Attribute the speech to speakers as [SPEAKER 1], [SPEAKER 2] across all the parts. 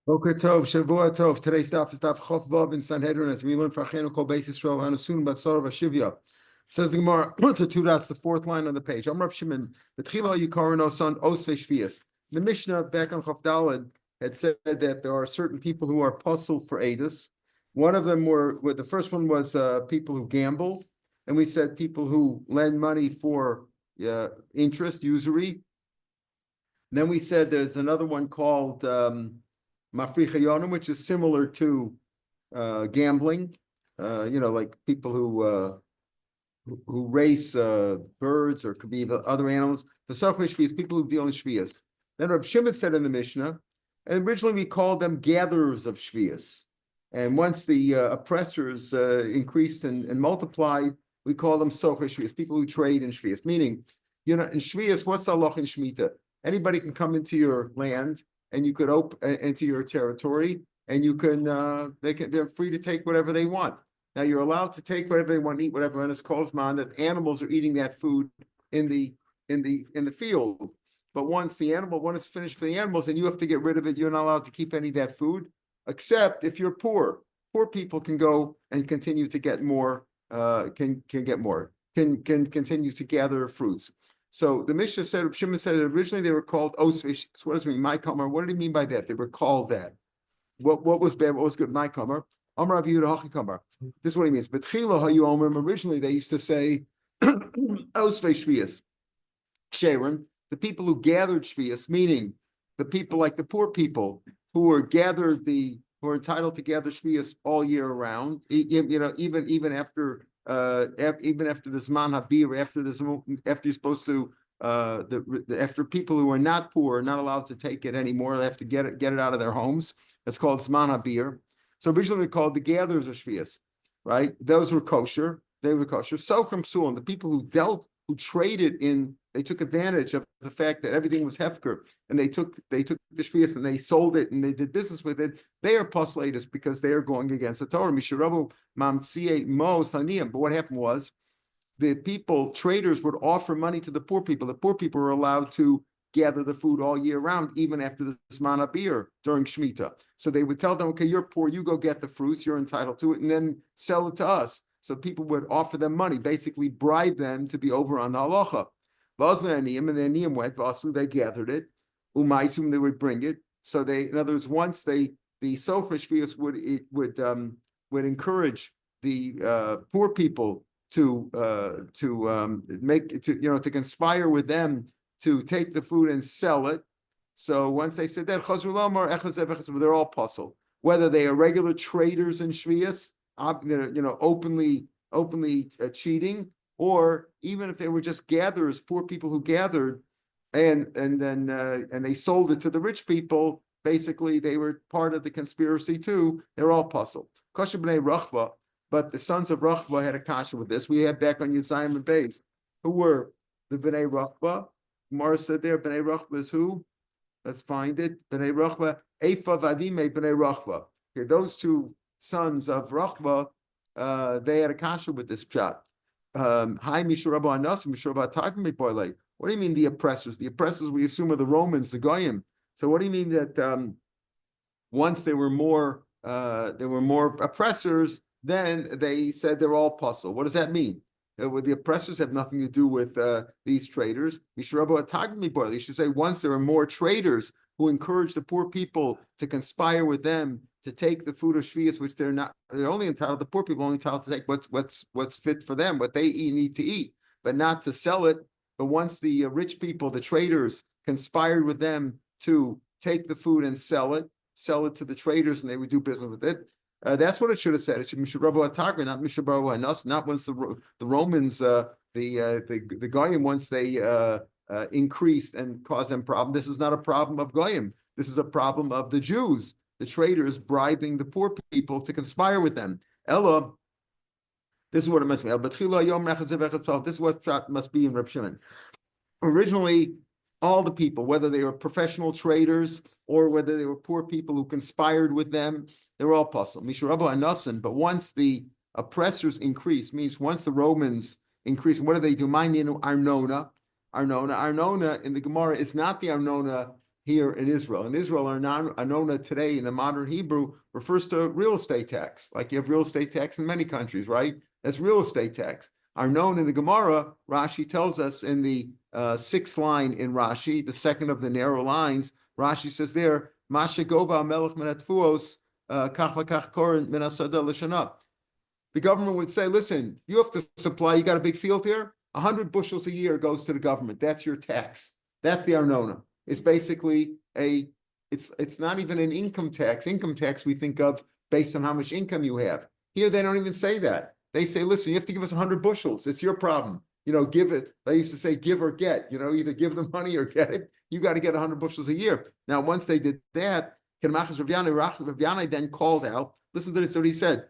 [SPEAKER 1] Boker Tov, Shavua Tov. Today's daf is daf Chof Vav in Sanhedrin, as we learn for Achenu Kol Beis Yisrael Hanusun Batzor Vashivya. Says the Gemara to two dots, the fourth line on the page. I'm Rav Shimon. B'tchila Yikaron Oson Osvei Shvius. The Mishnah back on Chof Daled had said that there are certain people who are puzzled for Eidos. One of them the first one was people who gamble, and we said people who lend money for interest, usury. Then we said there's another one called Mafri Chayonim, which is similar to gambling, like people who race birds or could be other animals. The Sochri Shvias, people who deal in Shvias. Then Rab Shimon said in the Mishnah, and originally we called them gatherers of Shvias. And once the oppressors increased and multiplied, we call them Sochri Shvias, people who trade in Shvias. Meaning, in Shvias, what's the halach in Shemitah? Anybody can come into your land, and you could open into your territory, and you can they're free to take whatever they want. Now you're allowed to take whatever they want, eat whatever, and it's called man that animals are eating that food in the field. But once it's finished for the animals, and you have to get rid of it, you're not allowed to keep any of that food, except if you're poor. Poor people can go and continue to get more, can continue to gather fruits. So the Mishnah said, Rav Shimon said that originally they were called osvish. So what does it mean? My kamar. What did he mean by that? They were called that. What was bad? What was good? My kamar. Amar Rav Yehuda Hachi kamar. This is what he means. But chila hayu omrim. Originally they used to say osvish shvias. Sharon, the people who gathered shvias, meaning the people like the poor people who are entitled to gather shvias all year round. Even after. Even after the Zman Habir, after you're supposed to, after people who are not poor are not allowed to take it anymore, they have to get it out of their homes. That's called Zman Habir. So originally called the gatherers of Shvias, right? Those were kosher. They were kosher. So from Sulam, the people who traded they took advantage of the fact that everything was hefker, and they took the shvius and they sold it and they did business with it. They are poslators because they are going against the Torah. Mishirabu mamtsie mo saniyim. But what happened was the traders would offer money to the poor people. The poor people were allowed to gather the food all year round, even after the Zman Habir during Shemitah. So they would tell them, okay, you're poor, you go get the fruits, you're entitled to it, and then sell it to us. So people would offer them money, basically bribe them to be over on the halacha. And the aniyim went, they gathered it. Umaisum, they would bring it. So in other words, once the Socher Shvius would encourage the poor people to conspire with them to take the food and sell it. So once they said that, they're all puzzled. Whether they are regular traders in Shvius, openly cheating, or even if they were just gatherers, poor people who gathered, and they sold it to the rich people. Basically, they were part of the conspiracy too. They're all puzzled. Kasha b'nei Rachva, but the sons of Rachva had a kasha with this. We had back on Yisayim and Beis, who were the b'nei Rachva. Gemara said there, b'nei Rachva is who? Let's find it. B'nei Rachva, Efa v'Avimei b'nei Rachva. Okay, those two sons of Rachva, they had a kasha with this pshat. Hi, Mishurabo Anas, Mishurabo Atagmi Boile. What do you mean the oppressors? The oppressors we assume are the Romans, the Goyim. So what do you mean that once there were more oppressors, then they said they're all puzzled? What does that mean? The oppressors have nothing to do with these traders. Mishurabo Atagmi Boile. You should say once there are more traders who encourage the poor people to conspire with them to take the food of Shvius, which they're only entitled, the poor people are only entitled to take what's fit for them, what they need to eat, but not to sell it. But once the rich people, the traders, conspired with them to take the food and sell it to the traders, and they would do business with it. That's what it should have said. It should be Mishabaro Atagri, not Mishabaro Anas, not once the Romans, the Goyim, once they increased and caused them problem. This is not a problem of Goyim. This is a problem of the Jews. The traders bribing the poor people to conspire with them. Ella, this is what it must be. This is what must be in Reb Shimon. Originally, all the people, whether they were professional traders or whether they were poor people who conspired with them, they were all puzzled. But once the oppressors increased, means once the Romans increased, what do? Arnona in the Gemara is not the Arnona here in Israel. In Israel, Arnona today in the modern Hebrew refers to real estate tax. Like you have real estate tax in many countries, right? That's real estate tax. Arnon in the Gemara, Rashi tells us in the sixth line in Rashi, the second of the narrow lines, Rashi says there, Masha Gova Melech Menatfuos, Kach Vakach Korin Minasada Lishana. The government would say, listen, you have to supply, you got a big field here, 100 bushels a year goes to the government. That's your tax. That's the Arnona. It's basically it's not even an income tax. Income tax we think of based on how much income you have. Here, they don't even say that. They say, listen, you have to give us 100 bushels. It's your problem. Give it. They used to say give or get, either give them money or get it. You got to get 100 bushels a year. Now, once they did that, Rav Yanai then called out, listen to this, what he said,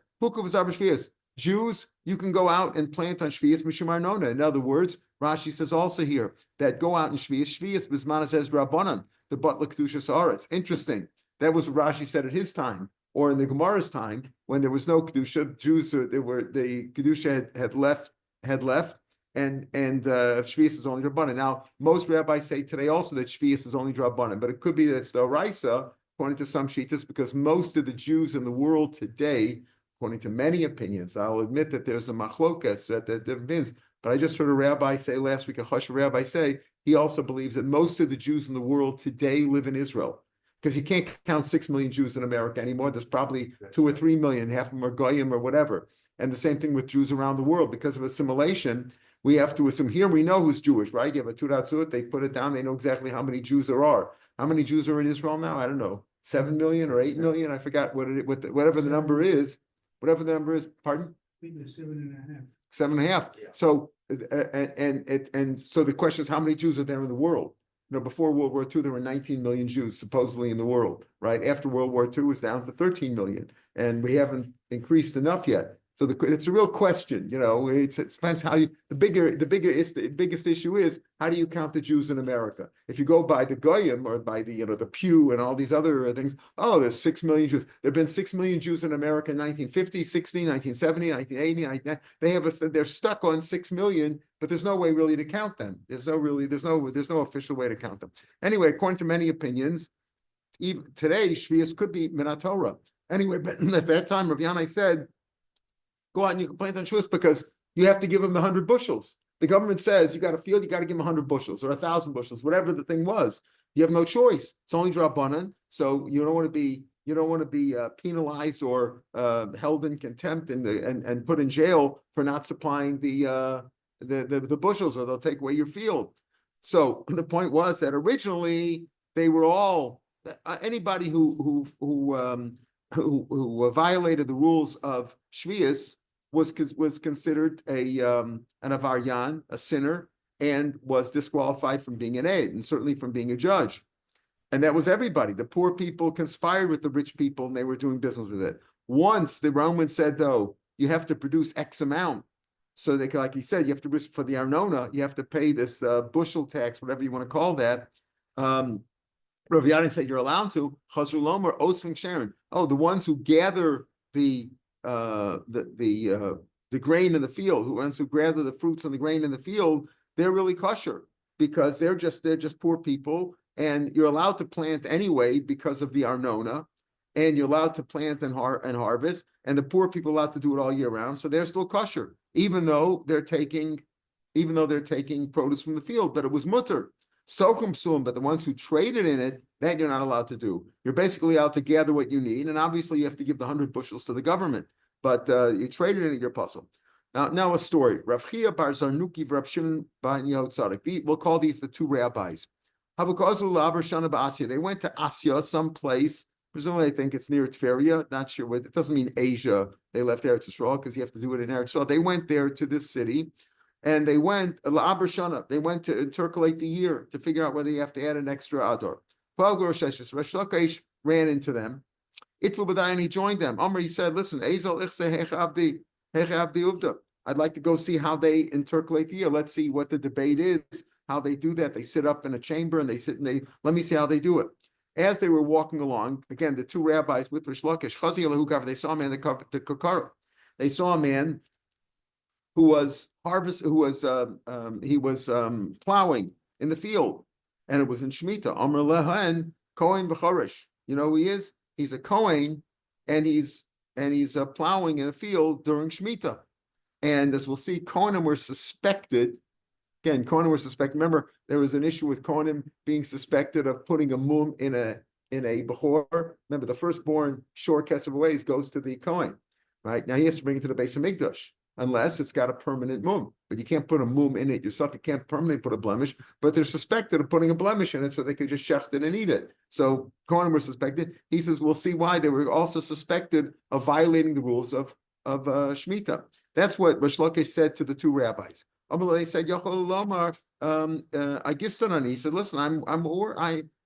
[SPEAKER 1] Jews, you can go out and plant on Shvius Mishum Arnona. In other words, Rashi says also here that go out in Shvius Bismana says Rabbanan, the Butler Kedushas Aretz. Interesting. That was what Rashi said at his time, or in the Gemara's time, when there was no Kedusha, Jews the Kedusha had left, and Shvius is only Rabbanan. Now, most rabbis say today also that Shvius is only Rabbanan, but it could be that it's the Oraisa, according to some Shitas, because most of the Jews in the world today, according to many opinions, I'll admit that there's a machlokas that there is, but I just heard a rabbi say last week, a Choshev rabbi say, he also believes that most of the Jews in the world today live in Israel. Because you can't count 6 million Jews in America anymore. There's probably 2 or 3 million, half of them are Goyim or whatever. And the same thing with Jews around the world. Because of assimilation, we have to assume, here we know who's Jewish, right? You have a Tudat Suot, they put it down, they know exactly how many Jews there are. How many Jews are in Israel now? I don't know, 7 million or 8 million? I forgot whatever the number is. Whatever the number is, pardon? I think it's 7.5. 7.5. Yeah. So and so the question is, how many Jews are there in the world? Before World War II, there were 19 million Jews supposedly in the world, right? After World War II, it was down to 13 million, and we haven't increased enough yet. So it's a real question, it depends how the biggest issue is, how do you count the Jews in America? If you go by the Goyim or by the, the Pew and all these other things, there's 6 million Jews. There've been 6 million Jews in America in 1950, 60, 1970, 1980, they're stuck on 6 million, but there's no way really to count them. There's no official way to count them. Anyway, according to many opinions, even today, Shvius could be Minat Torah. Anyway, but at that time, Rav Yanai said, go out and you can plant on Shvius because you have to give them the 100 bushels. The government says you got a field, you got to give them 100 bushels or 1,000 bushels, whatever the thing was. You have no choice. It's only Drabanan, so you don't want to be penalized or held in contempt and put in jail for not supplying the bushels, or they'll take away your field. So the point was that originally they were all anybody who violated the rules of Shvius was considered an avaryan, a sinner, and was disqualified from being an aide, and certainly from being a judge. And that was everybody. The poor people conspired with the rich people, and they were doing business with it. Once the Romans said, though, you have to produce X amount, so they, like he said, you have to produce for the Arnona, you have to pay this bushel tax, whatever you want to call that. Rav Yanai said you're allowed to. Chazulom or Osving Sharon. The ones who gather the grain in the field, the ones who gather the fruits and the grain in the field, they're really kosher because they're just poor people, and you're allowed to plant anyway because of the Arnona, and you're allowed to plant and harvest, and the poor people are allowed to do it all year round, so they're still kosher, even though they're taking produce from the field, but it was mutter. Sochum sum, but the ones who traded in it, that you're not allowed to do. You're basically allowed to gather what you need, and obviously you have to give the 100 bushels to the government, but you traded in it, you're puzzled. Now a story. Rav Chia bar Zarnuki Rav Shimon bar Yehud. We'll call these the two rabbis. They went to Asya, someplace. Presumably, I think it's near Tveria. Not sure what. It doesn't mean Asia. They left Eretz Yisrael because you have to do it in Eretz Yisrael. They went there to this city, and they went They went to intercalate the year to figure out whether you have to add an extra Adar. Rosh Lakish ran into them. Itvu B'dai, and he joined them. He said, "Listen, Ezel Ichse Hechavdi Uvda. I'd like to go see how they intercalate the year. Let's see what the debate is, how they do that. They sit up in a chamber and let me see how they do it." As they were walking along, again, the two rabbis with Rish Lakish, they saw a man that covered the Kakara. They saw a man who was plowing in the field, and it was in Shemitah. Amr lehen Kohen b'choresh. You know who he is? He's a Kohen, and he's plowing in a field during Shemitah. And as we'll see, Kohanim were suspected. Again, Kohanim were suspected. Remember, there was an issue with Kohanim being suspected of putting a mum in a Bechor. Remember, the firstborn short kesef ways goes to the Kohen. Right? Now he has to bring it to the base of Mikdash, unless it's got a permanent mum. But you can't put a mum in it yourself. You can't permanently put a blemish, but they're suspected of putting a blemish in it so they could just shecht it and eat it. So Kohanim were suspected. He says, we'll see why they were also suspected of violating the rules of Shemitah. That's what Rish Lakish said to the two rabbis. They said, I give son. He said, listen,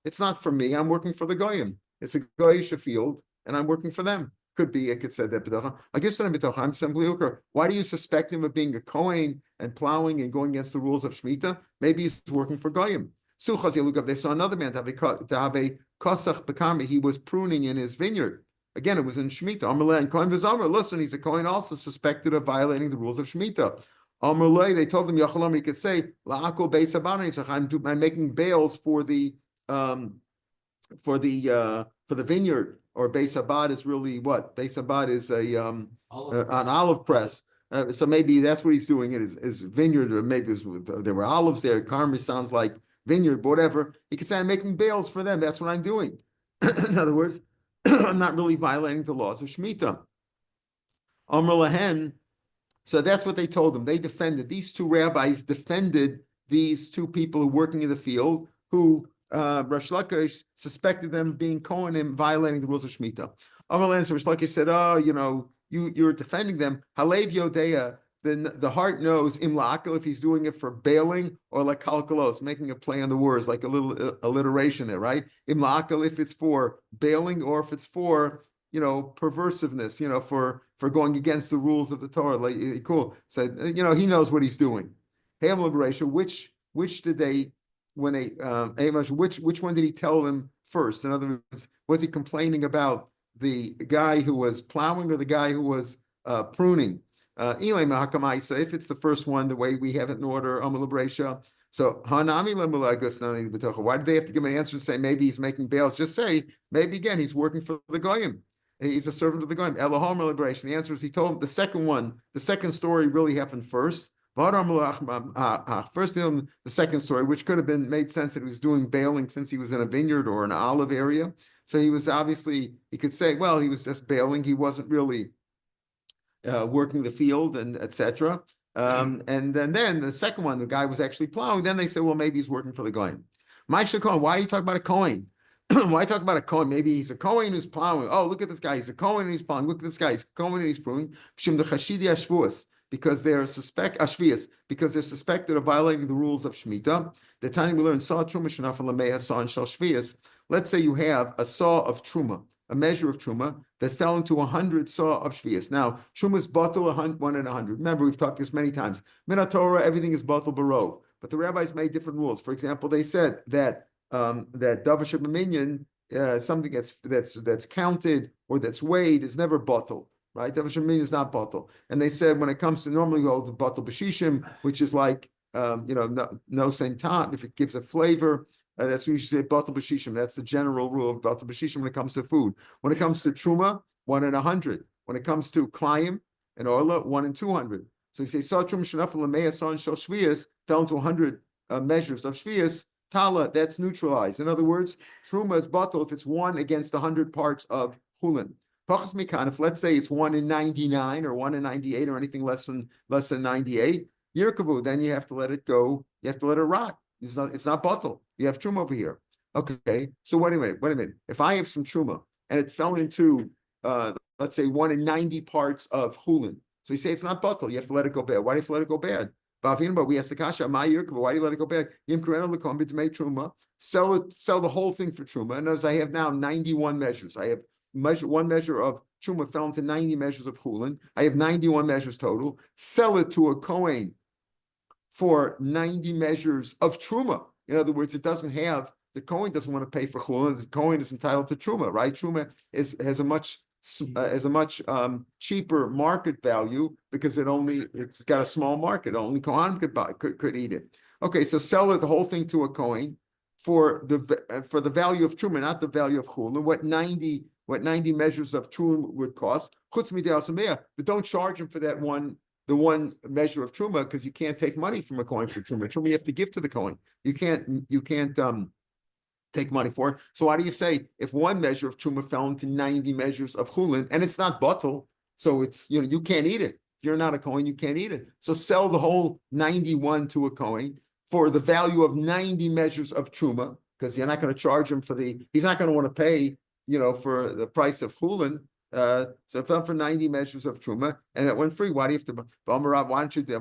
[SPEAKER 1] it's not for me. I'm working for the Goyim. It's a Goyish field, and I'm working for them. Could be, I could say that. I guess I'm simply why do you suspect him of being a Kohen and plowing and going against the rules of Shemitah? Maybe he's working for Goyim. Suchas, you look up, they saw another man to have a kosach bekami. He was pruning in his vineyard. Again, it was in Shemitah. Amalei and Kohen v'Zamar. Listen, he's a Kohen also suspected of violating the rules of Shemitah. Amalei, they told him Yachalam, he could say la'akol beis habana. I'm making bales for the vineyard. Or Beis Abad is really what? Beis Abad is an olive press. So maybe that's what he's doing. It is vineyard, or maybe there were olives there. Karmi sounds like vineyard, but whatever. He could say, I'm making bales for them. That's what I'm doing. In other words, I'm not really violating the laws of Shemitah. Amr lahen. So that's what they told him. They defended, these two rabbis defended these two people who were working in the field who Rish Lakish suspected them of being Kohanim violating the rules of Shemitah. So Rish Lakish said, you're defending them. Halev Yodeya, then the heart knows imla'akal if he's doing it for bailing or like kalkalos, making a play on the words, like a little alliteration there, right? Imla'akal if it's for bailing or if it's for, perversiveness, for going against the rules of the Torah. Like, cool. So, he knows what he's doing. Ham liberation, which did they, when they which one did he tell them first? In other words, was he complaining about the guy who was plowing or the guy who was pruning? If it's the first one, the way we have it in order, so why did they have to give him an answer and say maybe he's making bales? Just say maybe again he's working for the Goyim. He's a servant of the Goyim. Elohim liberation. The answer is he told him the second story really happened first. First, the second story, which could have made sense that he was doing bailing since he was in a vineyard or an olive area. So he was obviously, he could say, well, he was just bailing. He wasn't really working the field and etc. And then the second one, the guy was actually plowing. Then they said, well, maybe he's working for the Goyim. Why are you talking about a Kohen? Why talk about a Kohen? Maybe he's a Kohen who's plowing. Oh, look at this guy. He's a Kohen and he's plowing. Look at this guy. He's a Kohen and he's pruning. Because they're suspected of violating the rules of Shemitah. The time we learn saw truma shenafal lameha saw and shel shvius. Let's say you have a saw of truma, a measure of truma that fell into 100 saw of shvius. Now truma is batal 1 in 100. Remember, we've talked this many times. Min Torah, everything is batal barov. But the rabbis made different rules. For example, they said that davar shebeminyan, something that's counted or that's weighed is never batal. Right, Daf Yomi is not bottle, and they said when it comes to normally go to bottle b'shishim, which is like no same time if it gives a flavor. That's what you say bottle b'shishim. That's the general rule of bottle b'shishim when it comes to food. When it comes to truma, 1 in 100. When it comes to klayim and orla, 1 in 200. So if you say saw truma shenafal lameya saw and shel shvius fell into 100 measures of shvius, tala, that's neutralized. In other words, truma is bottle if it's 1 against 100 parts of chulin. If let's say it's 1 in 99 or 1 in 98 or anything less than 98, yirkavu, then you have to let it go. You have to let it rot. It's not bottle. You have truma over here. Okay. So wait a minute. If I have some truma and it fell into let's say 1 in 90 parts of chulin, so you say it's not bottle. You have to let it go bad. Why do you have to let it go bad? But we ask the kasha, why do you let it go bad? Sell the whole thing for truma. And notice I have now 91 measures. I have one measure of truma fell into 90 measures of chulin. I have 91 measures total. Sell it to a Kohen for 90 measures of truma. In other words, the Kohen doesn't want to pay for chulin. The Kohen is entitled to truma, right? Truma has a much cheaper market value because it's got a small market. Only Kohen could eat it. Okay, so sell it the whole thing to a Kohen. for the value of truma, not the value of chulin, what 90 measures of truma would cost. Chutz midei, but don't charge him for the one measure of truma, because you can't take money from a coin for truma. Truma you have to give to the coin. You can't take money for it. So why do you say if one measure of truma fell into 90 measures of chulin, and it's not bottle, so it's, you can't eat it. If you're not a coin, you can't eat it. So sell the whole 91 to a coin for the value of 90 measures of truma, because you're not going to charge him he's not going to want to pay, for the price of chulin. So it fell for 90 measures of truma, and that went free. Why do you have to? Why don't you do?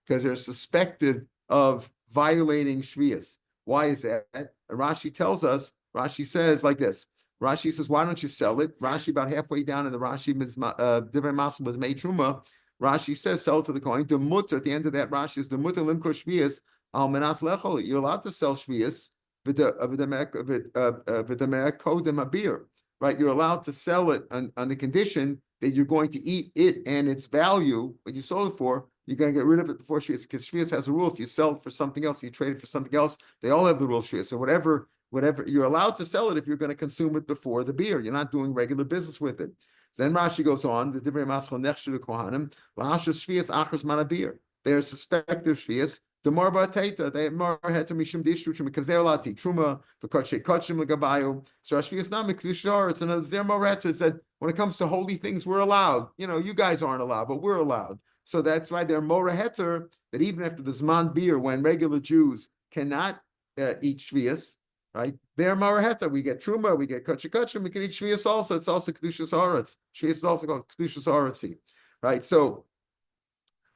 [SPEAKER 1] Because they're suspected of violating shvius. Why is that? And Rashi tells us. Rashi says like this. Rashi says, why don't you sell it? Rashi, about halfway down in the Rashi, Divrei Masel with Mei Truma, Rashi says, sell it to the coin. The mutter, at the end of that, Rashi is the mutter limko shvius al menas lechol. You're allowed to sell shvius, right? You're allowed to sell it on the condition that you're going to eat it and its value, what you sold it for, you're going to get rid of it before shvius, because shvius has a rule. If you sell it for something else, you trade it for something else, they all have the rule of shvius. So whatever, you're allowed to sell it if you're going to consume it before the beer. You're not doing regular business with it. Then Rashi goes on, the Divrei Masel nechshu kohanim lahashas shvius achras mana beer. They're suspected of shvius. The marba teita, they mar het to mishum dishruchim, because they're allowed to eat truma, the kachei kachim legabayu. So shvius nami k'dushar. It's another zermoret. It said when it comes to holy things, we're allowed. You guys aren't allowed, but we're allowed. So that's why they're mora heter, that even after the zman beer, when regular Jews cannot eat shvius, right? They're maraheta. We get truma, we get kachim, we can eat shvius also. It's also kedushas haaretz. Shvius is also called kedushas haaretz, right? So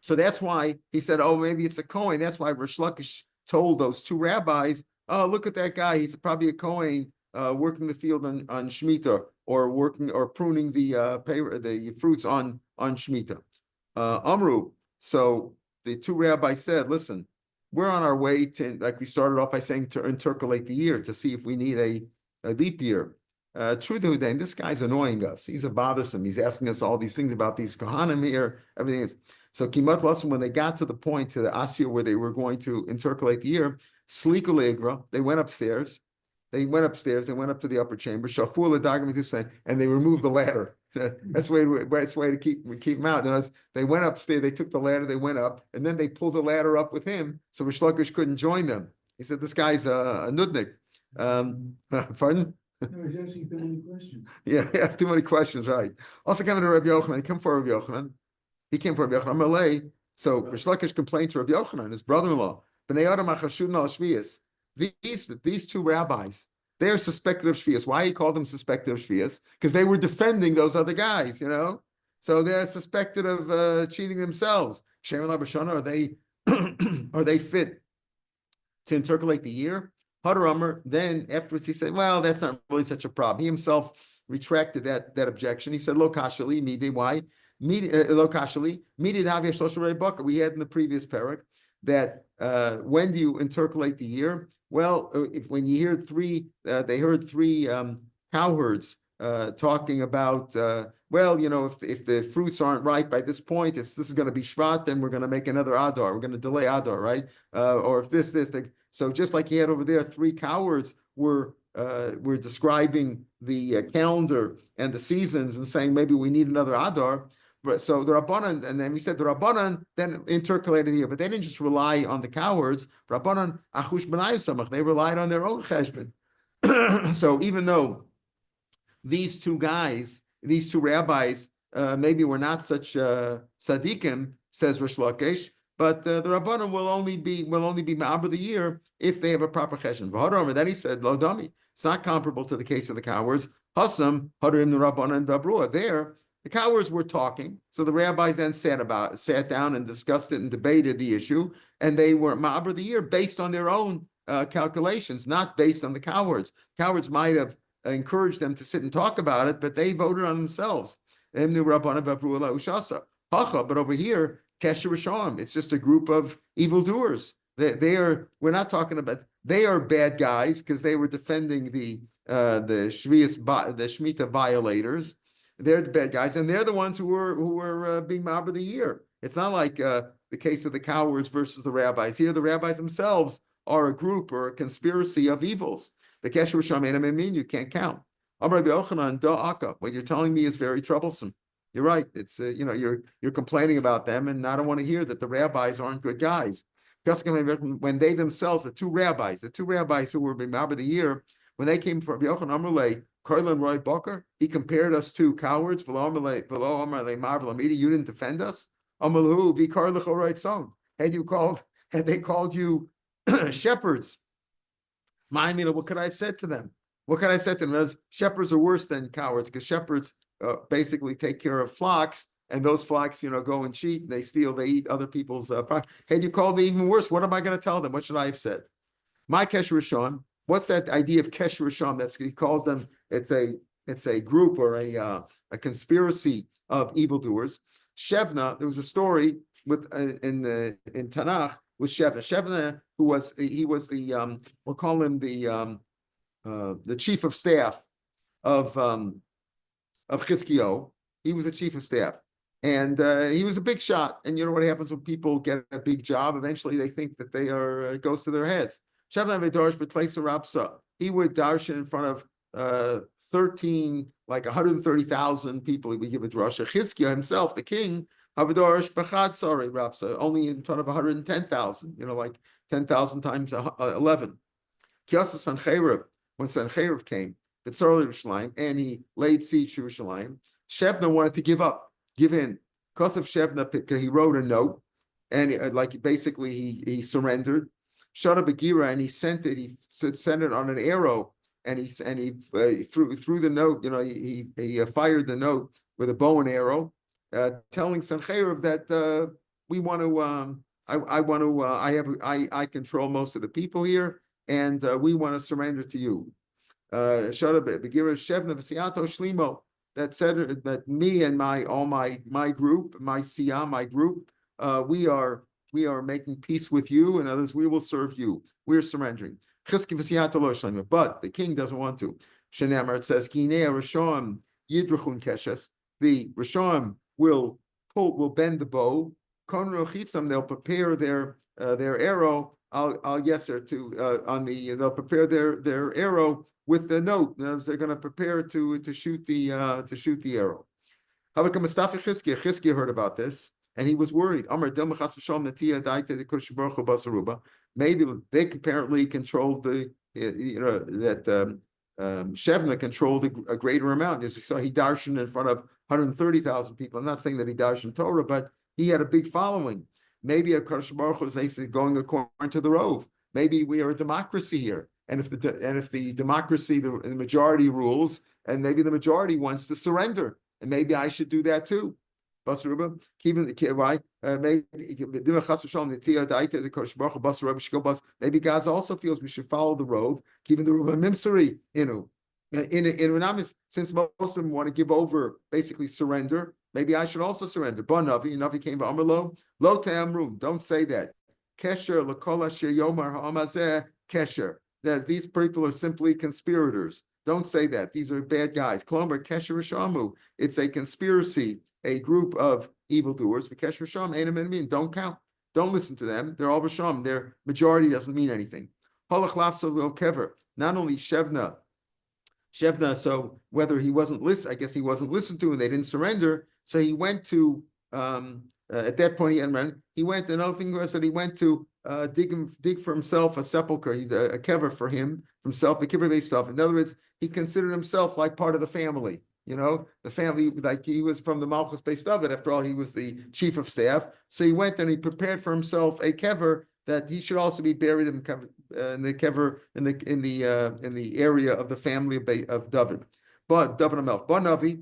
[SPEAKER 1] that's why he said, oh, maybe it's a Kohen. That's why Rish Lakish told those two rabbis, oh, look at that guy. He's probably a Kohen working the field on Shemitah, or pruning the fruits on Shemitah. Amru. So the two rabbis said, listen, we're on our way to, like we started off by saying, to intercalate the year to see if we need a leap year. Trududain, this guy's annoying us. He's a bothersome. He's asking us all these things about these Kohanim here, everything is. So Kimat Lasson, when they got to the point, to the Asya, where they were going to intercalate the year, Sliku Legra, they went upstairs. They went up to the upper chamber, Shaful Adagam, and they removed the ladder. That's the way to keep them out. And they went upstairs, they took the ladder, they went up, and then they pulled the ladder up with him, so Rish Lakish couldn't join them. He said, this guy's a nudnik. Pardon?
[SPEAKER 2] No, he's asking too many questions.
[SPEAKER 1] Yeah, he asked too many questions, right. Also coming to Rabbi Yochanan, he came for Rabbi Yochanan. Malay. So Rish Lakish complained to Rabbi Yochanan, his brother-in-law. These two rabbis, they're suspected of shvius. Why he called them suspected of shvius? Because they were defending those other guys, So they're suspected of cheating themselves. Are they fit to intercalate the year? Hadaramar, then afterwards he said, well, that's not really such a problem. He himself retracted that objection. He said, lo kashali midi. Why? Lo kashali midi havia shlosh baka. We had in the previous parak that when do you intercalate the year? Well, when you hear they heard three cowherds talking about, if the fruits aren't ripe by this point, this is going to be Shvat, then we're going to make another Adar. We're going to delay Adar, right? Or if this. So just like he had over there, three cowards were describing the calendar and the seasons and saying maybe we need another Adar. So the Rabbanan, and then we said the Rabbanan then intercalated the year, but they didn't just rely on the cowards. Rabbanan achush b'nai samach, they relied on their own cheshbon. So even though these two rabbis, maybe were not such tzaddikim, says Rish Lakish, but the Rabbanan will only be ma'aber the year if they have a proper cheshbon. Then he said, lo dami, it's not comparable to the case of the cowards. Hasam harim the Rabbanan v'abrua. There, the cowards were talking, so the rabbis then sat down and discussed it and debated the issue, and they were ma'aber the year based on their own calculations, not based on the cowards. Cowards might have encouraged them to sit and talk about it, but they voted on themselves. But over here, Kesher Rishon, it's just a group of evildoers. We're not talking about, they are bad guys because they were defending the Shemitah violators. They're the bad guys, and they're the ones who were being mobbed of the year. It's not like the the case of the cowards versus the rabbis. Here, the rabbis themselves are a group or a conspiracy of evils. The Kesher Shaman you can't count. What you're telling me is very troublesome. You're right. It's you're complaining about them, and I don't want to hear that the rabbis aren't good guys. When they themselves, the two rabbis who were B'Mar the year, when they came from Yochanan Amrulay, Karlan Roy Bucker, he compared us to cowards. You didn't defend us. Had they called you shepherds? What could I have said to them? What could I have said to them? As shepherds are worse than cowards, because shepherds basically take care of flocks, and those flocks, go and cheat, they steal, they eat other people's Had you called me even worse, what am I going to tell them? What should I have said? My Kesher Rishon, what's that idea of Kesher Rishon? He calls them, it's a group or a conspiracy of evildoers. Shevna, there was a story with in Tanakh with Shevna. Shevna, he was the we'll call him the chief of staff of Chizkiyo. He was the chief of staff, and he was a big shot. And you know what happens when people get a big job? Eventually, they think that they are it goes to their heads. Shevna v'darsh b'tleisa rapsa. He would darshan in front of 130,000 people. He would give a drasha. Chizkiyo himself, the king, havadarish b'chad sari rapsa, only in front of 110,000. Like 10,000 times 11. Kiasa Sancheriv, when Sancheriv came, and he laid siege to Yerushalayim, Shevna wanted to give in. Because of Shevna, he wrote a note, and he surrendered. Shada Begira, and he sent it on an arrow, and he threw the note. He fired the note with a bow and arrow, telling Sancheriv that we want to. I control most of the people here, and we want to surrender to you. That said that me and my group, my Siyah, my group, we are making peace with you, and others we will serve you. We're surrendering. But the king doesn't want to. It says, the Rishon will bend the bow. They'll prepare their arrow. They'll prepare their arrow with the note. They're going to prepare to shoot the arrow. Chizkiah heard about this, and he was worried. Maybe they apparently controlled Shevna controlled a greater amount. As we saw, he darshan in front of 130,000 people. I'm not saying that he darshan Torah, but he had a big following. Maybe a Kadosh Baruch Hu is going according to the Rove. Maybe we are a democracy here, and if the democracy, the majority rules, and maybe the majority wants to surrender, and maybe I should do that too. Maybe God also feels we should follow the Rove, keeping the Ruba Mimsari, since most of them want to give over, basically surrender. Maybe I should also surrender. Navi came to Amrlo, Lo Te'amrum, don't say that. Kesher Lakola Shir Yomar Ha'amazeh Kesher. These people are simply conspirators. Don't say that. These are bad guys. Klomer Kesher Shamu. It's a conspiracy, a group of evildoers. For Kesher Sham, don't count. Don't listen to them. They're all Risham. Their majority doesn't mean anything. Not only Shevna, so whether he wasn't listened, I guess he wasn't listened to, and they didn't surrender. So he went to at that point he went. Another thing was that he went to dig for himself a sepulcher, a kever for himself, a kibbur based stuff. In other words, he considered himself like part of the family. The family, like he was from the Malchus based of it. After all, he was the chief of staff. So he went and he prepared for himself a kever that he should also be buried in the kever in the area of the family of David. But David Amelch, but Navi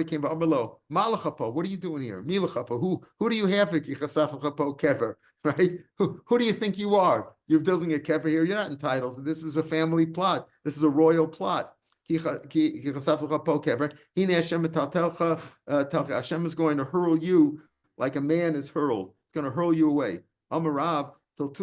[SPEAKER 1] came to Amrlo, Malachapo, what are you doing here? Milachapo, who do you have at kever? Right? Who do you think you are? You're building a kever here. You're not entitled. This is a family plot. This is a royal plot. Hashem is going to hurl you like a man is hurled. It's going to hurl you away. Amarav, if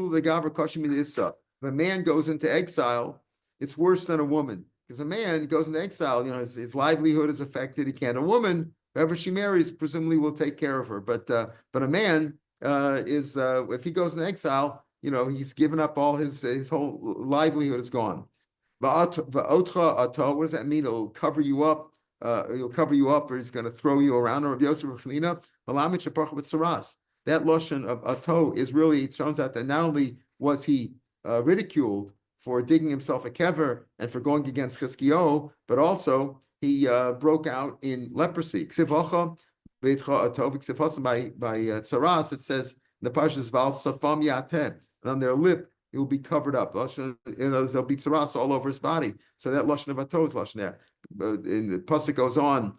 [SPEAKER 1] a man goes into exile, it's worse than a woman. Because a man goes into exile, his livelihood is affected. He can't. A woman, whoever she marries, presumably will take care of her. But a man, is if he goes in exile, he's given up all his whole livelihood is gone. What does that mean? It'll cover you up. He'll cover you up, or he's going to throw you around. Or that loshon of ato is really, it shows out that not only was he ridiculed for digging himself a kever and for going against Chizkiyahu, but also he broke out in leprosy. By Tsaras, it says in the Parshas Val Safam Yatem, and on their lip it will be covered up. There'll be Tsaras all over his body. So that lashon of ato is lashon there. In the pasuk goes on.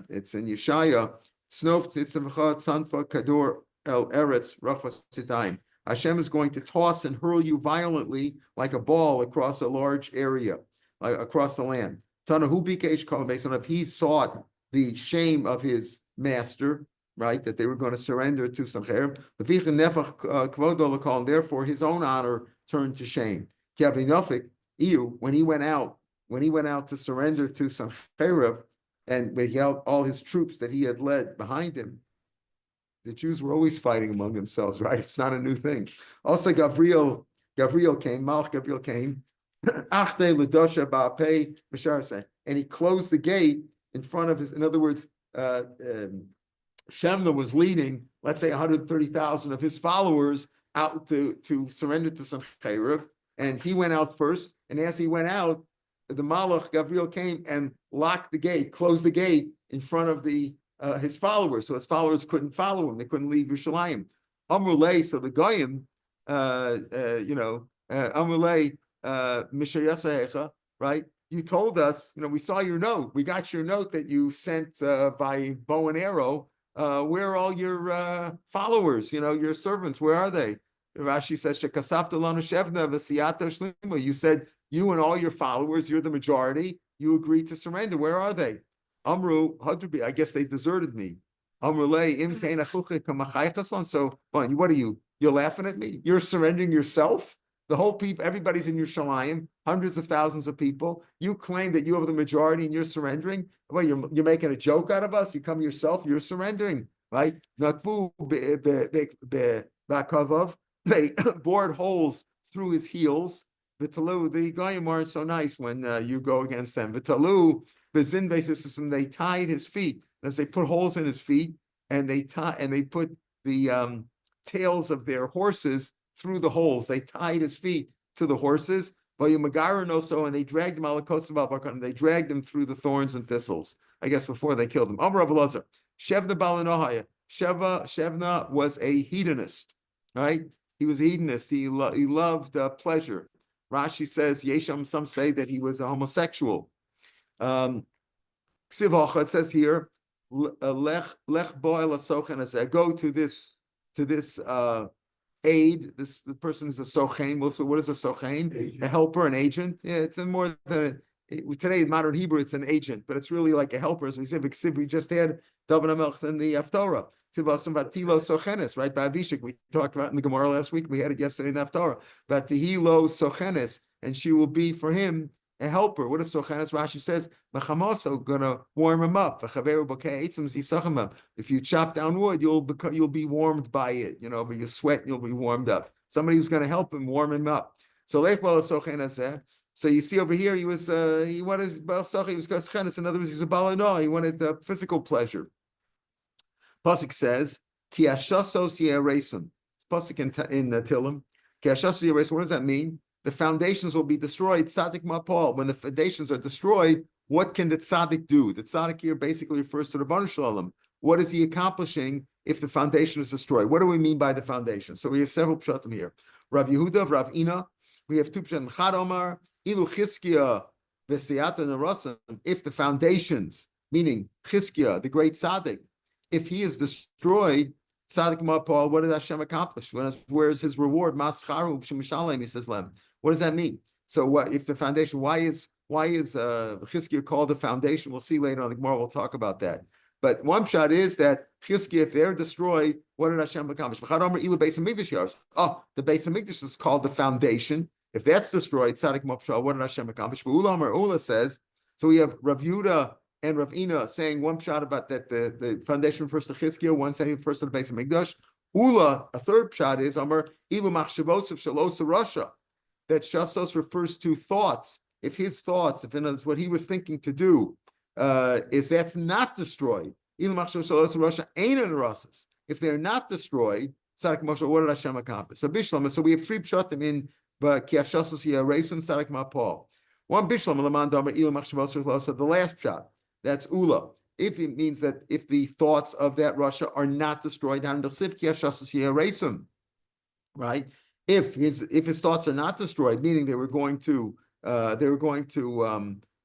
[SPEAKER 1] It's in Yeshaya. Snof tzitzamecha tzanfa kadur el eretz rachvas tzidayim. Hashem is going to toss and hurl you violently like a ball across a large area, across the land. Tanahu bikesh kol based if he sought the shame of his master, right, that they were going to surrender to Sancherib, and therefore his own honor turned to shame. When he went out to surrender to Sancherib, and he held all his troops that he had led behind him, the Jews were always fighting among themselves, right? It's not a new thing. Also, Gabriel came, Malach Gabriel came, and he closed the gate in front of his, in other words, Shemna was leading, let's say 130,000 of his followers out to surrender to Sancherib, and he went out first, and as he went out, the Malach Gabriel came and locked the gate, closed the gate in front of his followers, so his followers couldn't follow him, they couldn't leave Yerushalayim. Amrulay, so the Goyim, Amrulay, Mishayasahecha, right? You told us, we saw your note. We got your note that you sent by bow and arrow. Where are all your followers? Your servants. Where are they? Rashi says, "Shekasafta lanu shevna v'siyata shlima." You said you and all your followers. You're the majority. You agreed to surrender. Where are they? Amru hadrubi. I guess they deserted me. Amrulei im kein achuche kamachaychason. So, what are you? You're laughing at me? You're surrendering yourself? The whole people, everybody's in Yerushalayim, hundreds of thousands of people. You claim that you have the majority and you're surrendering. Well, you're making a joke out of us. You come yourself, you're surrendering, right? They bored holes through his heels. The Goyim aren't so nice when you go against them. V'talu, b'zin basis system, they tied his feet. As they put holes in his feet, and they put the tails of their horses through the holes. They tied his feet to the horses, and they dragged him and they dragged him through the thorns and thistles, I guess before they killed him. Shevna Balanohaya. Shevna was a hedonist, right? He was a hedonist. He loved pleasure. Rashi says, Yesham, some say that he was a homosexual. It says here, Lech Boel Asochan, go to this aid. The person is a sochain. So what is a sochain? A helper, an agent. Yeah, it's more than today in modern Hebrew. It's an agent, but it's really like a helper. As we said, we just had David HaMelech in the Haftorah. Vatilo sochenes, right? By Avishik, we talked about in the Gemara last week. We had it yesterday in the Haftorah. Vatilo sochenes, and she will be for him a helper. What is sochenes? Rashi says, "Mechamoso, gonna warm him up. If you chop down wood, you'll be warmed by it. But you sweat, you'll be warmed up. Somebody who's going to help him warm him up. So So you see over here, he wanted sochenes. In other words, he's a balano. He wanted physical pleasure. Pasuk says, "Ki ashasos ye'eresun." Pasuk in Tillim. Ki ashasos ye'eresun. What does that mean? The foundations will be destroyed. Tzaddik mapal. When the foundations are destroyed, what can the tzaddik do? The tzaddik here basically refers to the Rebbeinu Shalom. What is he accomplishing if the foundation is destroyed? What do we mean by the foundation? So we have several pshatim here. Rav Yehuda, Rav Ina. We have two pshatim. Chad Omar, Ilu Chizkiya, V'siyata Narasim. If the foundations, meaning Chizkiya, the great tzaddik, if he is destroyed, tzaddik mapal, what did Hashem accomplish? Where is his reward? Mascharu b'shemishalem, he says, Lem. What does that mean? So what if the foundation, why is Chizkiah called the foundation? We'll see later on the Gemara, we'll talk about that. But one shot is that Chizkiah, if they're destroyed, what did Hashem accomplish? The Beis Hamikdash is called the foundation. If that's destroyed, tzaddik mapal, what did Hashem accomplish? Ula says, so we have Rav Yehuda and Rav Ina saying one shot about that the foundation refers to Chizkiah, one saying refers to the Beis Hamikdash. Ula, a third pshat is Amar Ilu Machshavos of Shalosa Russia, that Shasos refers to thoughts. If his thoughts, if in other words, what he was thinking to do, if that's not destroyed, Ilu Machshavos Shalosa Russia ain't in Rasas. If they're not destroyed, Sadak Moshe, what did Hashem accomplish? So Bishlam, so we have three pshatim in Kiashasos Yaresun Sadak Mapal. One Bishlam Laman Damar Ilu Machshavos Shalosa, the last pshat, that's Ula. If it means that if the thoughts of that Russia are not destroyed, right? If his thoughts are not destroyed, meaning they were going to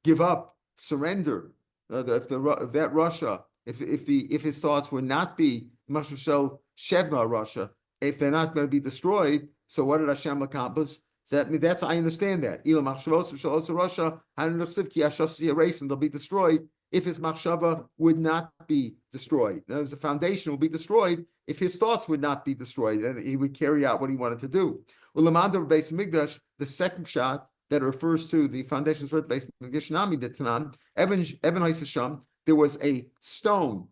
[SPEAKER 1] give up, surrender, if that Russia, if his thoughts would not be Mashashel Shevna Russia, if they're not going to be destroyed, so what did Hashem accomplish? That's I understand that. Russia, and they'll be destroyed. If his machshava would not be destroyed. In other words, the foundation will be destroyed if his thoughts would not be destroyed, and he would carry out what he wanted to do. Ulamanda Beis Mikdash, the second shot that refers to the foundations for Beis Mikdash Nami Detanan, Evan Haisasham, there was a stone.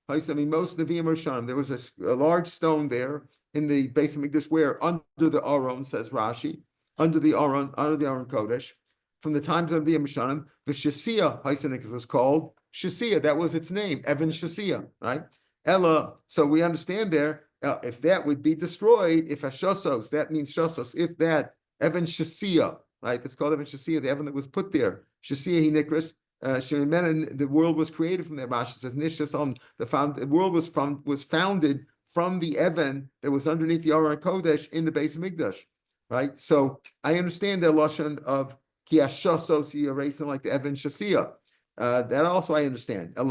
[SPEAKER 1] Most Nevi'im Rishon, there was a large stone there in the Beis Mikdash where under the Aron, says Rashi, under the Aron Kodesh. From the times of the Mishanim, the Shasiya Haisanik was called Shasiya. That was its name, Evan Shasiya, right? Ella. So we understand there, if that would be destroyed, if Hashosos, that means Shosos, if that Evan Shasiya, right? It's called Evan Shasiya, the Evan that was put there. Shasiya he nikras. The world was created from that. Rashi says Nishas on the world was founded from the Evan that was underneath the Aron Kodesh in the Beis Mikdash, right? So I understand the lashon of Kiashosos erasing like the Evan Shasiya. That also I understand. If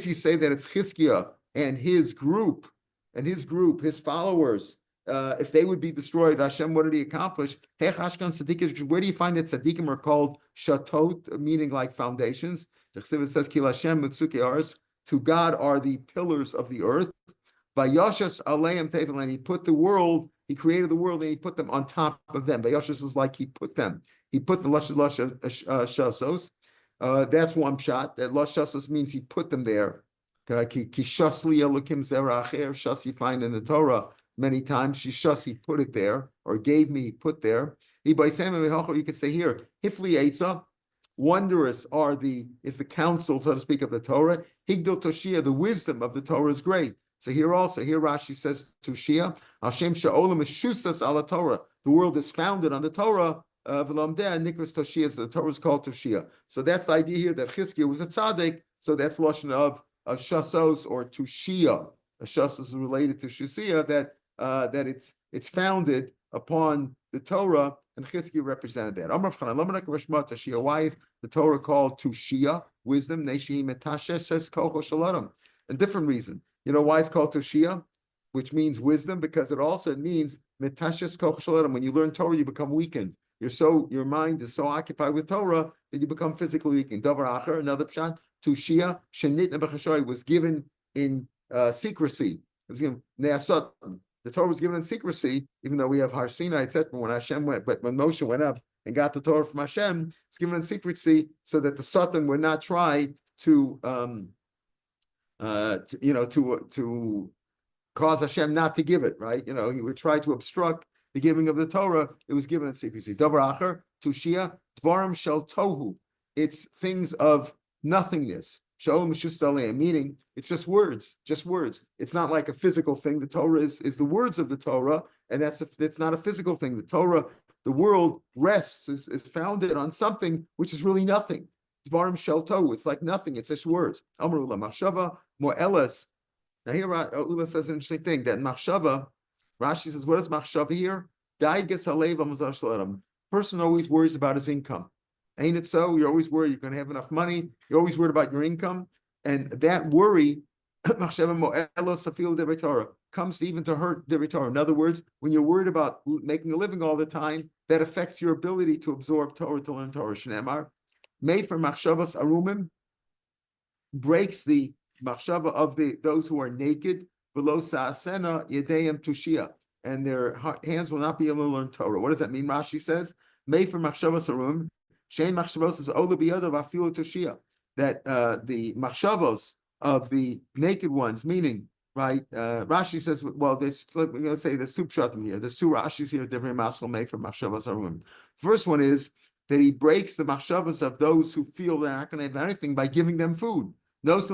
[SPEAKER 1] you say that it's Chizkiah and his group, his followers, if they would be destroyed, Hashem, what did he accomplish? Where do you find that tzaddikim are called shatot, meaning like foundations? The Chassidus says, Kil Hashem mitzuki aretz, to God are the pillars of the earth. Vayashas aleim tevel, and he put the world. He created the world and he put them on top of them. Vayashas is like he put them. He put the shasos. That's one shot. That shasos means he put them there. Shas you find in the Torah many times. Shas he put it there, or gave me, he put there. You could say here, Hifli Eitzah, wondrous is the counsel, so to speak, of the Torah. Higdol Toshia, the wisdom of the Torah is great. So here Rashi says Toshia, Hashem Sha'olam Meshusas ala Torah. The world is founded on the Torah. V'lamdeh Nikras Toshia, so the Torah is called Toshia. So that's the idea here that Chizkiah was a tzaddik. So that's lashon of Shasos or Toshia. Shasos is related to Shasiya, that it's founded upon the Torah, and Chizkiah represented that. Why is the Torah called Toshia, wisdom? A different reason. You know why it's called Toshia, which means wisdom, because it also means metashes koch shaladim. When you learn Torah, you become weakened. Your mind is so occupied with Torah that you become physically weakened. Davar acher, another pshat, Toshia shenit nebechashoy, was given in secrecy. It was given ne'asot. The Torah was given in secrecy, even though we have Har Sinai, etc. When Hashem went, but when Moshe went up and got the Torah from Hashem, it's given in secrecy so that the Satan would not try to cause Hashem not to give it, right? He would try to obstruct the giving of the Torah. It was given in secrecy. Davar acher, Tushia, Dvarim shel tohu. It's things of nothingness. Shalom Meshustaleh, meaning it's just words. It's not like a physical thing. The Torah is the words of the Torah, and it's not a physical thing. The Torah, the world rests, is founded on something which is really nothing. Dvarim shel tohu, it's like nothing. It's just words. Amrullah machshava mo'eles. Now here Ula says an interesting thing, that machshava, Rashi says, what is machshava here? Daigas halev amazar shaladim. Person always worries about his income. Ain't it so? You're always worried you're going to have enough money. You're always worried about your income. And that worry, comes even to hurt the Torah. In other words, when you're worried about making a living all the time, that affects your ability to absorb Torah, to learn Torah. Shneimar, made for machshavas arumim, breaks the machshava of those who are naked, below sa'asena yedeim tushia, and their hands will not be able to learn Torah. What does that mean? Rashi says, made for machshavas arumim, shein machshavos is ola biyadav afilu tushia, that the machshavos of the naked ones, meaning right? Rashi says, well, we're going to say there's two pshatim here. There's two Rashis here, different maskal made from machshavas arum. First one is that he breaks the machshavas of those who feel they're not going to have anything by giving them food. In other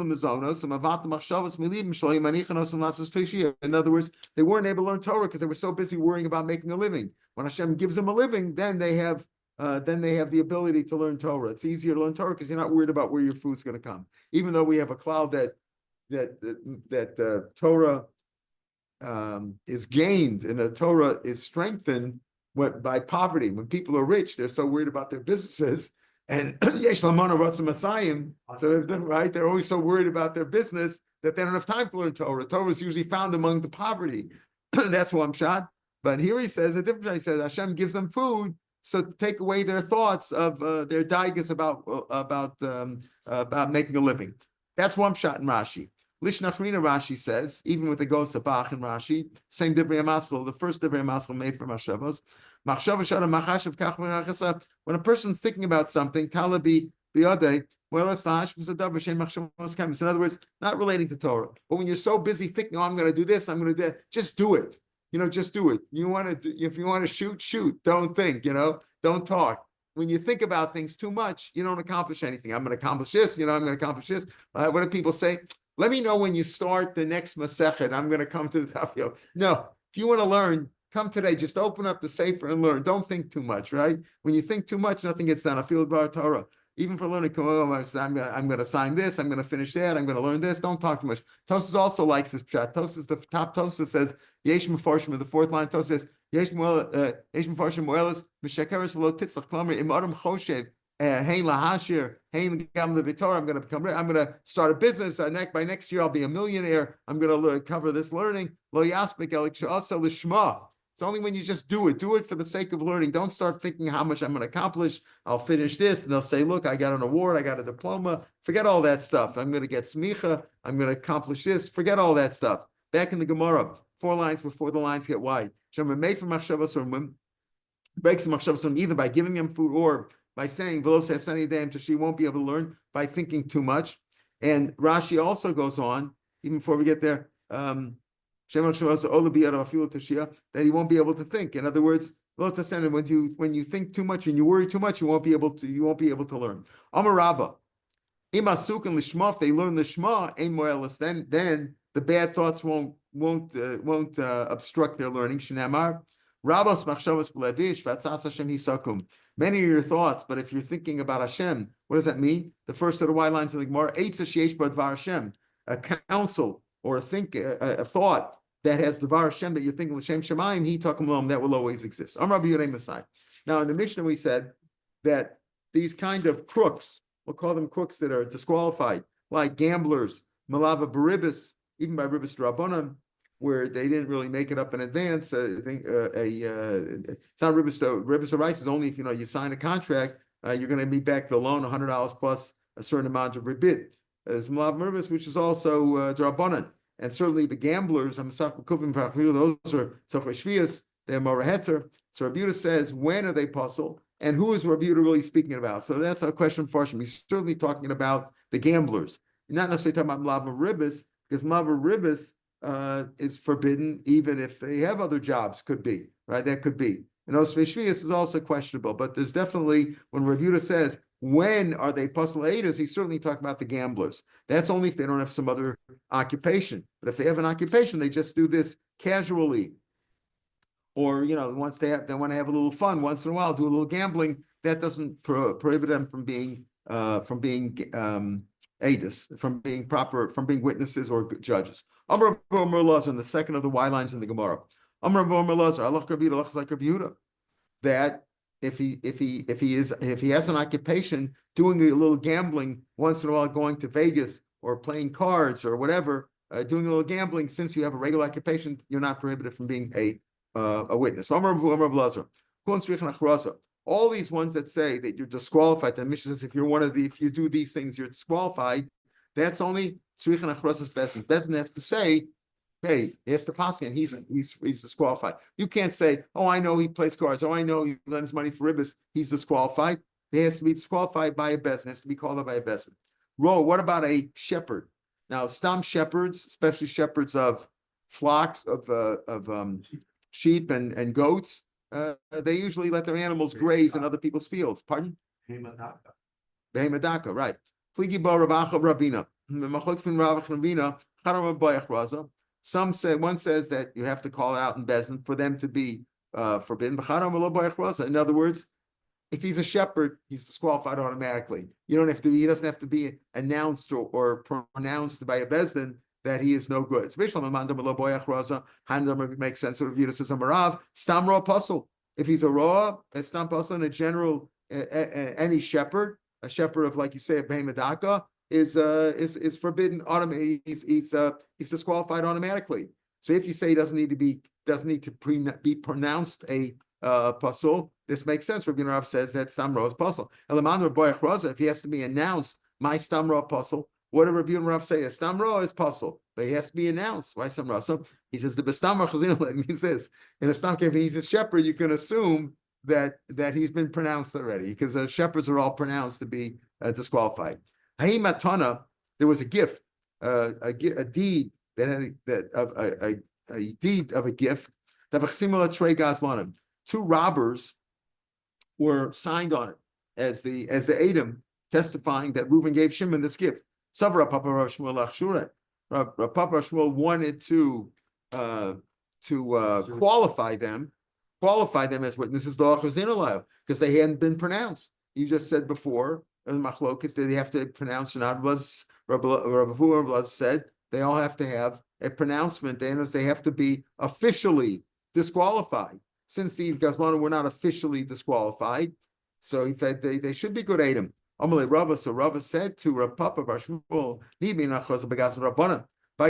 [SPEAKER 1] words, they weren't able to learn Torah because they were so busy worrying about making a living. When Hashem gives them a living, then they have the ability to learn Torah. It's easier to learn Torah because you're not worried about where your food's going to come. Even though we have a cloud that Torah is gained and the Torah is strengthened by poverty. When people are rich, they're so worried about their businesses. And yesh lamana ratzim masayim. So right, they're always so worried about their business that they don't have time to learn Torah. Torah is usually found among the poverty. That's one shot. But here he says a different. He says Hashem gives them food, so to take away their thoughts of their daigas about making a living. That's one shot in Rashi. Lishnachrina Rashi says, even with the Gosa Bach in Rashi, same Divrei Maskel, the first Divrei Maskel made from Mashavos. When a person's thinking about something, Talabi Biade, well, it's in other words, not relating to Torah. But when you're so busy thinking, oh, I'm going to do this, I'm going to do that, just do it. Just do it. If you want to shoot. Don't think. Don't talk. When you think about things too much, you don't accomplish anything. I'm going to accomplish this. I'm going to accomplish this. What do people say? Let me know when you start the next Masechet. I'm going to come to the Daf Yomi. No, if you want to learn, come today. Just open up the Sefer and learn. Don't think too much, right? When you think too much, nothing gets done. I feel about Torah. Even for learning, I'm going to sign this. I'm going to finish that. I'm going to learn this. Don't talk too much. Tosas also likes this chat. Tosas, the top Tosas says, Yesh Mefarshim, the fourth line. Tosas says, Yesh Mefarshim Moelas, Mishakeres V'lo Titzlach Klamer, Im Adam Choshev, Hein Lahashir, Hein Gam Levitor. I'm going to start a business. By next year, I'll be a millionaire. I'm going to cover this learning. Lo Yaspik Elik Sha'asa Lishma. It's only when you just do it for the sake of learning. Don't start thinking how much I'm going to accomplish. I'll finish this. And they'll say, look, I got an award. I got a diploma. Forget all that stuff. I'm going to get smicha. I'm going to accomplish this. Forget all that stuff. Back in the Gemara, 4 lines before the lines get wide. Made from breaks the machshavas either by giving them food or by saying, she won't be able to learn by thinking too much. And Rashi also goes on, even before we get there, that he won't be able to think. In other words, when you think too much and you worry too much, you won't be able to learn. Amar Rabba, Imasuk and Lishma, if they learn the Shema, then the bad thoughts won't obstruct their learning. Shnamar, Rabbas machshavas b'levish v'atzas Hashem hisakum. Many of your thoughts, but if you're thinking about Hashem, what does that mean? The first of the white lines of the Gemara, Eitza sheyesh b'dvar Hashem, a counsel or a thought that has Dvar Hashem that you're thinking L'Shem Shemayim, he takum lom, that will always exist. Rabbi Yonei Masai. Now in the Mishnah we said that these kind of crooks, we'll call them crooks that are disqualified, like gamblers, malava baribis, even by ribis drabonim, where they didn't really make it up in advance. I think it's not ribis. Ribis rice is only if you sign a contract, you're going to be back the loan $100 plus a certain amount of ribit. There's malav ribis, which is also drabonim. And certainly the gamblers, those are Tzofrei Shvius, they're Moraheter. So Rabbi Yehuda says, when are they puzzle? And who is Rabbi Yehuda really speaking about? So that's a question for Hashem. He's certainly talking about the gamblers. Not necessarily talking about Mlav Ribis, because Mlav Ribis is forbidden, even if they have other jobs, could be, right? That could be. And Tzofrei Shvius is also questionable, but there's definitely, when Rabbi Yehuda says, when are they puzzle aiders? He's certainly talking about the gamblers. That's only if they don't have some other occupation. But if they have an occupation, they just do this casually. Or, once they want to have a little fun once in a while, do a little gambling. That doesn't prohibit them from being aiders, from being witnesses or judges. Amar Omer Lazar, in the second of the Y lines in the Gemara. Amar Omer Lazar, Allah Rabbi like Rabbi Yehuda, that if he has an occupation, doing a little gambling once in a while, going to Vegas or playing cards or whatever, doing a little gambling, since you have a regular occupation, you're not prohibited from being a witness. All these ones that say that you're disqualified, the Mishnah says if you do these things, you're disqualified. That's only tzrichan achrosas bezin. Bezin has to say, hey, he has to pass him. He's disqualified. You can't say, oh, I know he plays cards. Oh, I know he lends money for ribbis. He's disqualified. He has to be disqualified by a bezin. Has to be called up by a bezin. What about a shepherd? Now, stam shepherds, especially shepherds of flocks of sheep and goats, they usually let their animals graze in other people's fields. Pardon? Behemadaka, right. Fligi bo Ravacha Ravina. Some say, one says that you have to call out in Bezin for them to be forbidden. In other words, if he's a shepherd, he's disqualified automatically. He doesn't have to be announced or pronounced by a Bezdin that he is no good. Makes sense. Sort of Yudis as a Marav, Stam Ra Apostle. If he's a Ra, a Stam Apostle, in a general, any shepherd, a shepherd of, like you say, a Behemadaka, is forbidden automatically. He's disqualified automatically. So if you say he doesn't need to be pronounced a pasul, this makes sense. Rabbi Rav says that Stamra is pasul. If he has to be announced, my Stamra pasul. What did Rabbi Rav say? A Stamra is pasul, but he has to be announced. Why Stamra? So he says the Bestamra Chazin means this. In a Stam, if he's a shepherd, you can assume that he's been pronounced already, because shepherds are all pronounced to be disqualified. Matana, there was a gift, a deed that had a deed of a gift. Two robbers were signed on it as the Adam, testifying that Reuben gave Shimon this gift. Savra Papa Rav Shmuel Papa Shmuel wanted to qualify them as witnesses because they hadn't been pronounced. You just said before in Machlokas that they have to pronounce or not. Rabbi said they all have to have a pronouncement. They have to be officially disqualified. Since these Gazlanim were not officially disqualified, so he said they should be good Adam. So Rava said to Rav Papa Bar Shmuel, by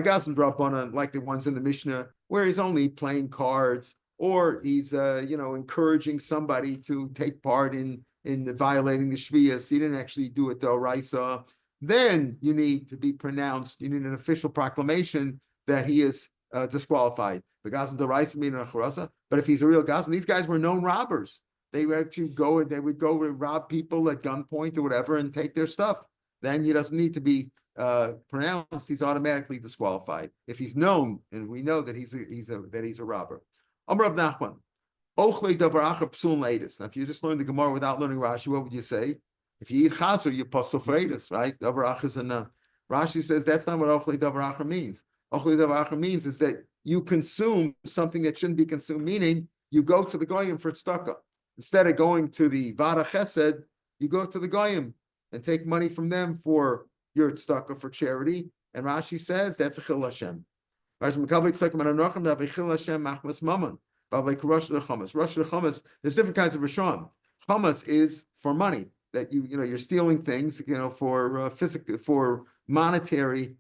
[SPEAKER 1] Gazlan Rabbanan, like the ones in the Mishnah, where he's only playing cards, or he's encouraging somebody to take part in violating the Shvias. He didn't actually do it d'oraisa. Then you need to be pronounced. You need an official proclamation that he is disqualified. The Gazlan d'oraisa mean a. But if he's a real Gazlan, these guys were known robbers. They would actually go and rob people at gunpoint or whatever and take their stuff. Then he doesn't need to be pronounced. He's automatically disqualified if he's known, and we know that he's a robber. Amar Rav Nachman, Ochle davar acher psul leidus. Now, if you just learn the Gemara without learning Rashi, what would you say? If you eat chaser, you pasul for eidus, right? Davar acher is a Rashi says that's not what Ochle davar acher means. Ochle davar acher means is that you consume something that shouldn't be consumed, meaning you go to the goyim for tzedakah. Instead of going to the Vada Chesed, you go to the goyim and take money from them for your tzedakah, for charity. And Rashi says that's a chil Hashem. There's different kinds of rishon. Chamas is for money, that you're stealing things, for monetary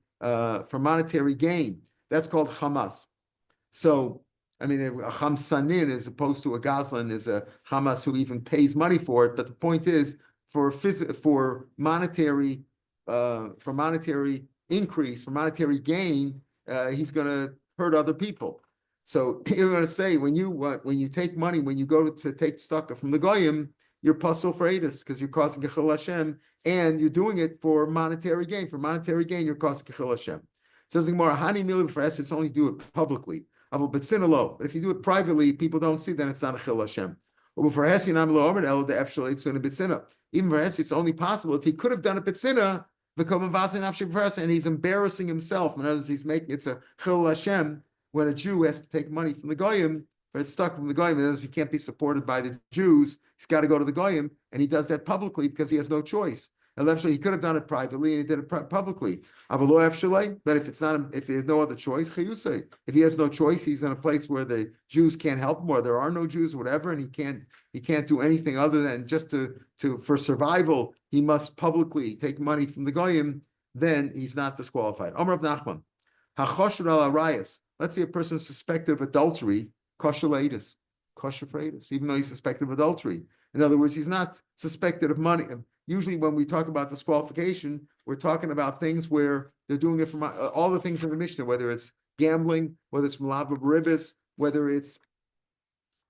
[SPEAKER 1] gain. That's called chamas. So, I mean, a chamsanin as opposed to a gazlan is a chamas who even pays money for it. But the point is, for monetary increase, for monetary gain, he's going to hurt other people. So you're going to say when you take money, when you go to take tzedakah from the goyim, you're pasul for eidus because you're causing gechil Hashem, and you're doing it for monetary gain. For monetary gain, you're causing gechil Hashem. Says the Gemara, hani mili b'freses, only do it publicly. But if you do it privately, people don't see, then it's not a chil Hashem. Even for Hesi, it's only possible if he could have done it b'tzina, and he's embarrassing himself. In other words, he's making it's a chil Hashem when a Jew has to take money from the goyim, but it's stuck from the goyim. In other words, he can't be supported by the Jews. He's got to go to the goyim, and he does that publicly because he has no choice. And he could have done it privately, and he did it publicly. But if he has no other choice, if he has no choice, he's in a place where the Jews can't help him, or there are no Jews, or whatever, and he can't do anything other than just for survival. He must publicly take money from the goyim. Then he's not disqualified. Amar Rav Nachman, hachosher al arayos. Let's say a person is suspected of adultery, kosher leidus, kosher for eidus, even though he's suspected of adultery. In other words, he's not suspected of money. Usually when we talk about disqualification, we're talking about things where they're doing it from all the things in the Mishnah, whether it's gambling, whether it's malava b'ribis, whether it's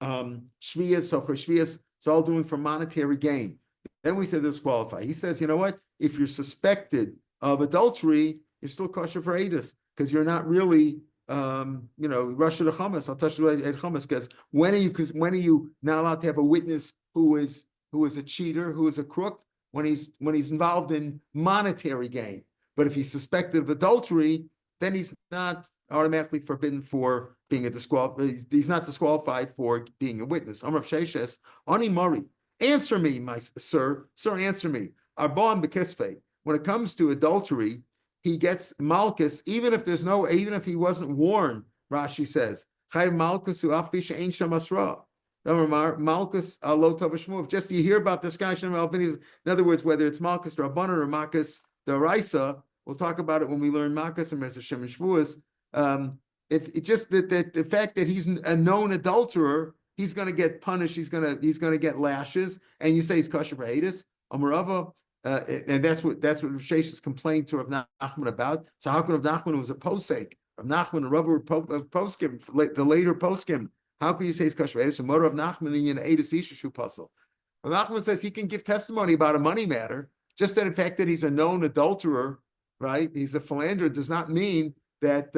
[SPEAKER 1] shvias, socher shvias, it's all doing for monetary gain. Then we say they're disqualified. He says, you know what? If you're suspected of adultery, you're still kosher for edus because you're not really, Russia the chametz. I'll touch the chametz because when are you not allowed to have a witness who is a cheater, who is a crook? When he's involved in monetary gain. But if he's suspected of adultery, then he's not automatically forbidden for being he's not disqualified for being a witness. Amar Sheshes, Ani Mari, answer me, my sir, answer me. Arbon bekisfe. When it comes to adultery, he gets malchus, even if he wasn't warned, Rashi says. Chayv malchus u'afbisha ein shamasra. Malchus lo tov. Just you hear about this guy. In other words, whether it's Malchus Rabbanan or Malchus Daraisa, we'll talk about it when we learn Malchus and Mezer Shem and Shvuas. If it just that the fact that he's a known adulterer, he's going to get punished. He's going to get lashes, and you say he's kosher for edus, Amarava, and that's what Sheish is complaining to Rav Nachman about. So how can Rav Nachman was a posek? Rav Nachman and Rav were poskim, the later poskim. How can you say it's kosher? It's a motor of Nachman in Edus Isha puzzle. Nachman says he can give testimony about a money matter, just that the fact that he's a known adulterer, right? He's a philanderer does not mean that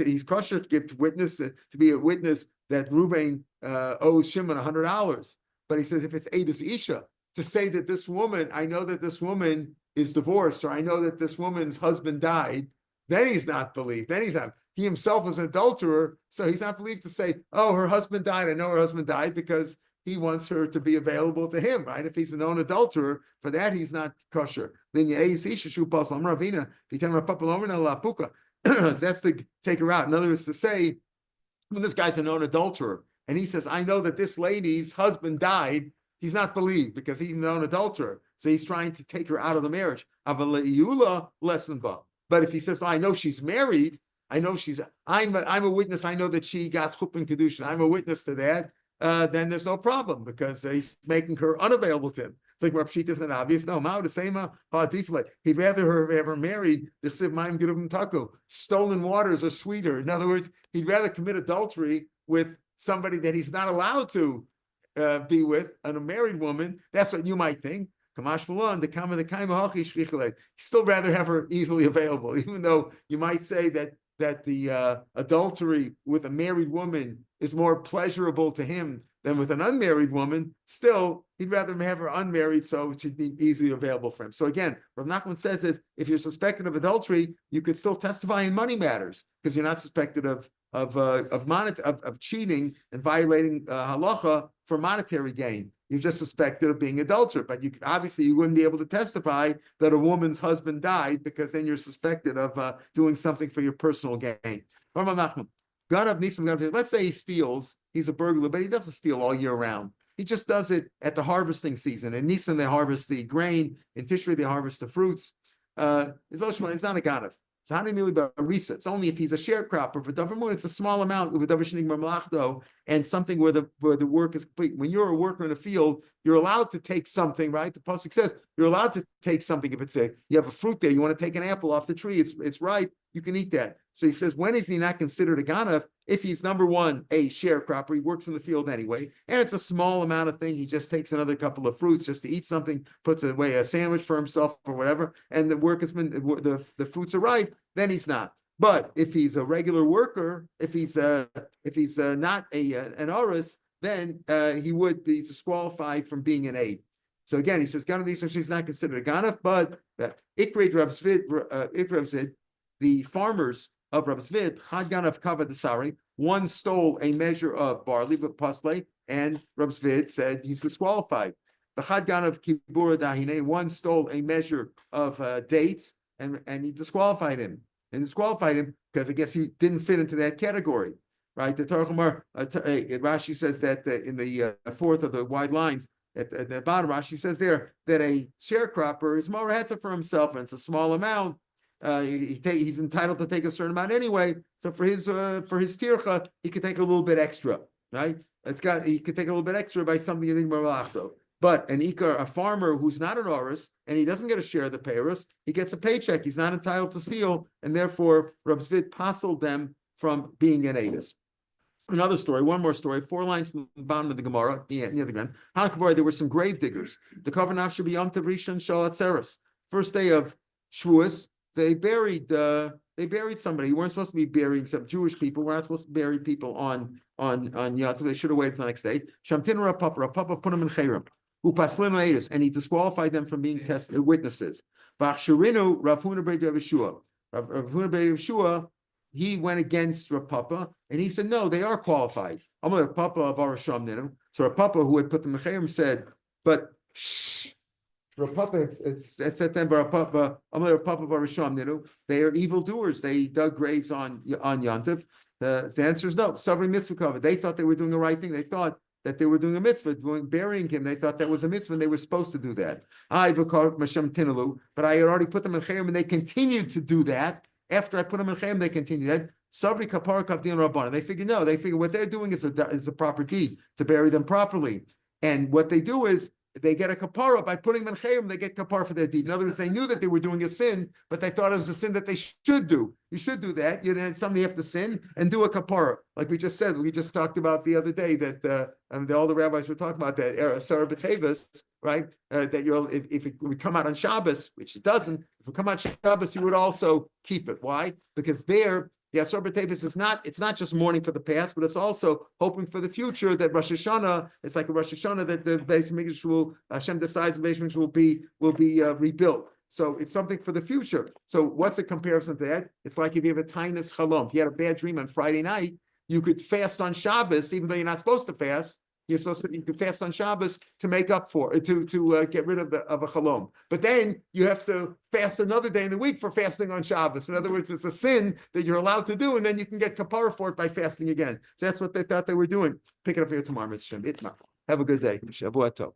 [SPEAKER 1] he's kosher to give witness to be a witness that Reuven owes Shimon $100. But he says if it's Edus Isha, to say that this woman, I know that this woman is divorced, or I know that this woman's husband died, then he's not believed. Then he's not. He himself is an adulterer, so he's not believed to say, oh, her husband died. I know her husband died because he wants her to be available to him, right? If he's a known adulterer, for that he's not kosher. Then that's to take her out. In other words, to say, when this guy's a known adulterer, and he says, I know that this lady's husband died, he's not believed because he's a known adulterer. So he's trying to take her out of the marriage. But if he says, I know she's married, I'm a witness, I know that she got chuppah kedushin, I'm a witness to that, then there's no problem because he's making her unavailable to him. It's like Rav Shita isn't obvious. No, he'd rather her have her married, stolen waters are sweeter. In other words, he'd rather commit adultery with somebody that he's not allowed to be with, a married woman. That's what you might think. He'd still rather have her easily available, even though you might say that the adultery with a married woman is more pleasurable to him than with an unmarried woman. Still, he'd rather have her unmarried, so it should be easily available for him. So again, Rav Nachman says is if you're suspected of adultery, you could still testify in money matters because you're not suspected of cheating and violating halacha for monetary gain. You're just suspected of being adulterer, but you wouldn't be able to testify that a woman's husband died because then you're suspected of doing something for your personal gain. Let's say he steals, he's a burglar, but he doesn't steal all year round. He just does it at the harvesting season. In Nisan, they harvest the grain. In Tishrei, they harvest the fruits. It's not a ganav. It's only if he's a sharecropper. It's a small amount and something where the work is complete. When you're a worker in a field, you're allowed to take something, right? The pasuk says you're allowed to take something. If you have a fruit there, you want to take an apple off the tree, it's ripe, you can eat that. So he says, when is he not considered a ganav? If he's number one, a sharecropper, he works in the field anyway, and it's a small amount of thing. He just takes another couple of fruits just to eat something, puts away a sandwich for himself or whatever, and the work has been the fruits are ripe. Then he's not. But if he's a regular worker, if he's not an oris, then he would be disqualified from being an aid. So again, he says ganav these she's not considered a ganav, but Ikred Rav Zvid, the farmers of Rav Zvid, Chad Ganav Kavod Desari, one stole a measure of barley, but pasle, and Rav Zvid said he's disqualified. The Chad Ganav Kibura Dahine, one stole a measure of dates, and he disqualified him. And disqualified him because I guess he didn't fit into that category, right? The Targumar, Rashi says that in the fourth of the wide lines at the bottom, Rashi says there that a sharecropper is moraheta for himself, and it's a small amount. He's entitled to take a certain amount anyway. So for his tircha, he could take a little bit extra, right? He could take a little bit extra by something in the But an ikar, a farmer who's not an oris, and he doesn't get a share of the payros, he gets a paycheck. He's not entitled to steal, and therefore Rav Zvid passled them from being an edus. Another story, one more story, 4 lines from the bottom of the Gemara, near the end. There were some grave diggers. The Kavanaf should be Yom Tov Rishon Shalat Seres. first day of Shavuos, they buried somebody. You weren't supposed to be burying some Jewish people. We're not supposed to bury people on Yom. They should have waited for the next day. Shamtin Rav Papa put them in Chayrim. And he disqualified them from being witnesses. V'achshirinu Rav Huna B'Rav Yeshua. Rav Huna B'Rav Yeshua, he went against Rav Papa, and he said, no, they are qualified. I'm Rav Papa of Arasham Ninu. So Rav Papa, who had put them in Chayrim, said, but shh. Rav Papa said to them, Rav Papa of Arasham Ninu, they are evildoers. They dug graves on Yantiv. The answer is no. Savri mitzvah covered. They thought they were doing the right thing. They thought that they were doing a mitzvah, burying him. They thought that was a mitzvah, and they were supposed to do that. But I had already put them in chayim, and they continued to do that. After I put them in chayim, they continued that. Savri kapara kavdin rabban. They figure no. They figure what they're doing is a proper deed to bury them properly. And what they do is they get a kapara by putting them in chayim. They get kapara for their deed. In other words, they knew that they were doing a sin, but they thought it was a sin that they should do. You should do that. Somebody have to sin and do a kapara, like we just said. We just talked about the other day that all the rabbis were talking about that Sarah B'Tevis, right? That if it would come out on Shabbos, which it doesn't. If it come out on Shabbos, you would also keep it. Why? Because there, the Asar B'Tevis it's not just mourning for the past, but it's also hoping for the future. That Rosh Hashanah, it's like a Rosh Hashanah that the Beis Hamikdash Hashem decides the Beis Hamikdash will be rebuilt. So it's something for the future. So what's a comparison to that? It's like if you have a tainus chalom. If you had a bad dream on Friday night, you could fast on Shabbos, even though you're not supposed to fast. You could fast on Shabbos to make up for it, to get rid of a chalom. But then you have to fast another day in the week for fasting on Shabbos. In other words, it's a sin that you're allowed to do, and then you can get kapara for it by fasting again. So that's what they thought they were doing. Pick it up here tomorrow, Mr. Shem. Have a good day. Shavuot Tov.